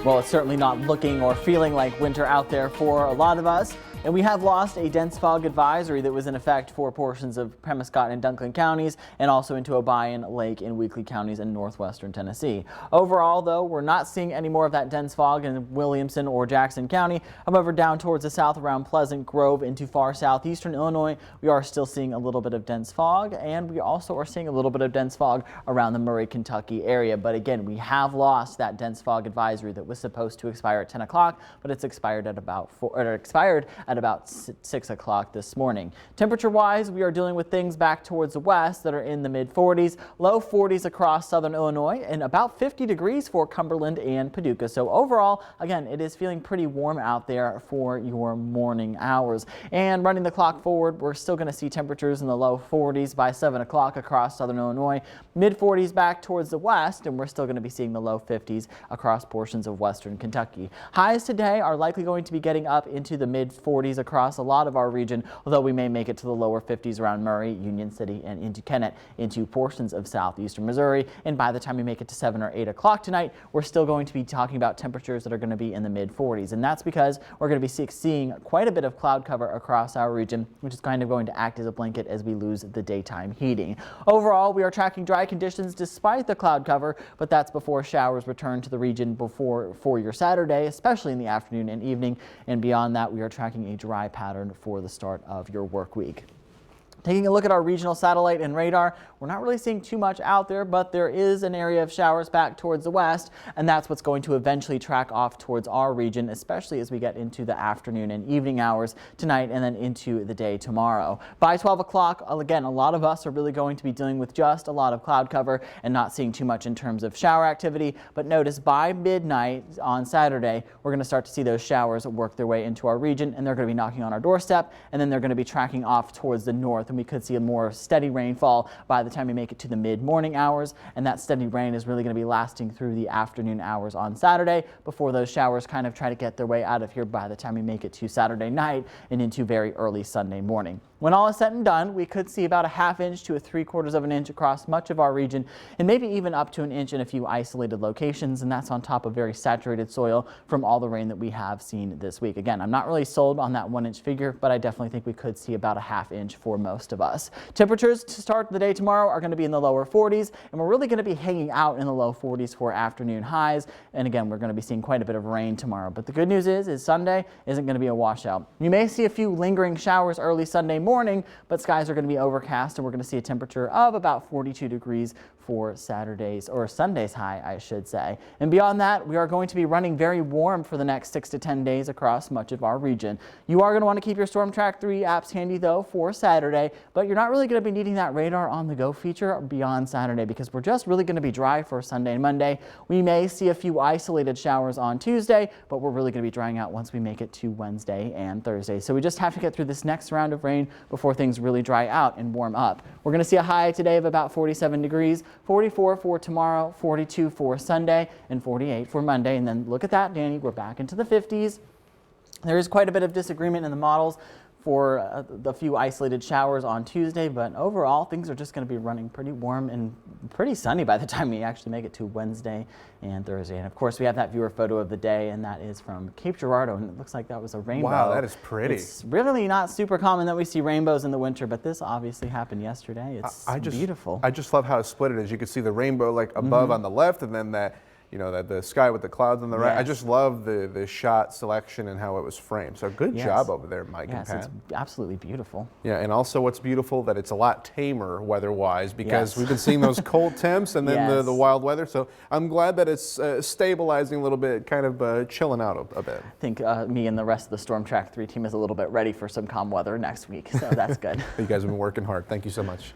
Well, it's certainly not looking or feeling like winter out there for a lot of us. And we have lost a dense fog advisory that was in effect for portions of Pemiscot and Dunklin counties and also into Obion, Lake, and Weakley counties in northwestern Tennessee. Overall, though, we're not seeing any more of that dense fog in Williamson or Jackson County. However, down towards the south around Pleasant Grove into far southeastern Illinois, we are still seeing a little bit of dense fog, and we also are seeing a little bit of dense fog around the Murray, Kentucky area. But again, we have lost that dense fog advisory that was supposed to expire at 10 o'clock, but it's expired at about 6 o'clock this morning. Temperature-wise, we are dealing with things back towards the west that are in the mid-40s, low 40s across southern Illinois, and about 50 degrees for Cumberland and Paducah. So overall, again, it is feeling pretty warm out there for your morning hours. And running the clock forward, we're still going to see temperatures in the low 40s by 7 o'clock across southern Illinois, mid-40s back towards the west, and we're still going to be seeing the low 50s across portions of western Kentucky. Highs today are likely going to be getting up into the mid-40s across a lot of our region, although we may make it to the lower 50s around Murray, Union City, and into Kennett, into portions of southeastern Missouri. And by the time we make it to 7 or 8 o'clock tonight, we're still going to be talking about temperatures that are going to be in the mid-40s. And that's because we're going to be seeing quite a bit of cloud cover across our region, which is kind of going to act as a blanket as we lose the daytime heating. Overall, we are tracking dry conditions despite the cloud cover, but that's before showers return to the region for your Saturday, especially in the afternoon and evening. And beyond that, we are tracking a dry pattern for the start of your work week. Taking a look at our regional satellite and radar, we're not really seeing too much out there, but there is an area of showers back towards the west, and that's what's going to eventually track off towards our region, especially as we get into the afternoon and evening hours tonight and then into the day tomorrow. By 12 o'clock, again, a lot of us are really going to be dealing with just a lot of cloud cover and not seeing too much in terms of shower activity, but notice by midnight on Saturday, we're going to start to see those showers work their way into our region, and they're going to be knocking on our doorstep, and then they're going to be tracking off towards the north. And we could see a more steady rainfall by the time we make it to the mid-morning hours, and that steady rain is really going to be lasting through the afternoon hours on Saturday before those showers kind of try to get their way out of here by the time we make it to Saturday night and into very early Sunday morning. When all is said and done, we could see about a ½ inch to a 3/4 of an inch across much of our region, and maybe even up to an inch in a few isolated locations, and that's on top of very saturated soil from all the rain that we have seen this week. Again, I'm not really sold on that 1 inch figure, but I definitely think we could see about a ½ inch for most of us. Temperatures to start the day tomorrow are going to be in the lower 40s, and we're really going to be hanging out in the low 40s for afternoon highs. And again, we're going to be seeing quite a bit of rain tomorrow. But the good news is Sunday isn't going to be a washout. You may see a few lingering showers early Sunday morning, but skies are going to be overcast, and we're going to see a temperature of about 42 degrees for Saturday's or Sunday's high, I should say. And beyond that, we are going to be running very warm for the next 6 to 10 days across much of our region. You are going to want to keep your Storm Track 3 apps handy though for Saturday, but you're not really going to be needing that radar on the go feature beyond Saturday because we're just really going to be dry for Sunday and Monday. We may see a few isolated showers on Tuesday, but we're really going to be drying out once we make it to Wednesday and Thursday. So we just have to get through this next round of rain before things really dry out and warm up. We're going to see a high today of about 47 degrees, 44 for tomorrow, 42 for Sunday, and 48 for Monday. And then look at that, Danny, we're back into the 50s. There is quite a bit of disagreement in the models for the few isolated showers on Tuesday, but overall things are just going to be running pretty warm and pretty sunny by the time we actually make it to Wednesday and Thursday. And of course we have that viewer photo of the day, and that is from Cape Girardeau, and it looks like that was a rainbow. Wow, that is pretty. It's really not super common that we see rainbows in the winter, but this obviously happened yesterday. It's beautiful. I just love how it split it is. You can see the rainbow like above on the left, and then that, you know, that the sky with the clouds on the right. Yes. I just love the shot selection and how it was framed. So good job over there, Mike and Pat. Yes, it's absolutely beautiful. Yeah, and also what's beautiful that it's a lot tamer weather-wise because we've been seeing those cold temps and then the wild weather. So I'm glad that it's stabilizing a little bit, kind of chilling out a bit. I think me and the rest of the Storm Track 3 team is a little bit ready for some calm weather next week, so that's good. You guys have been working hard. Thank you so much.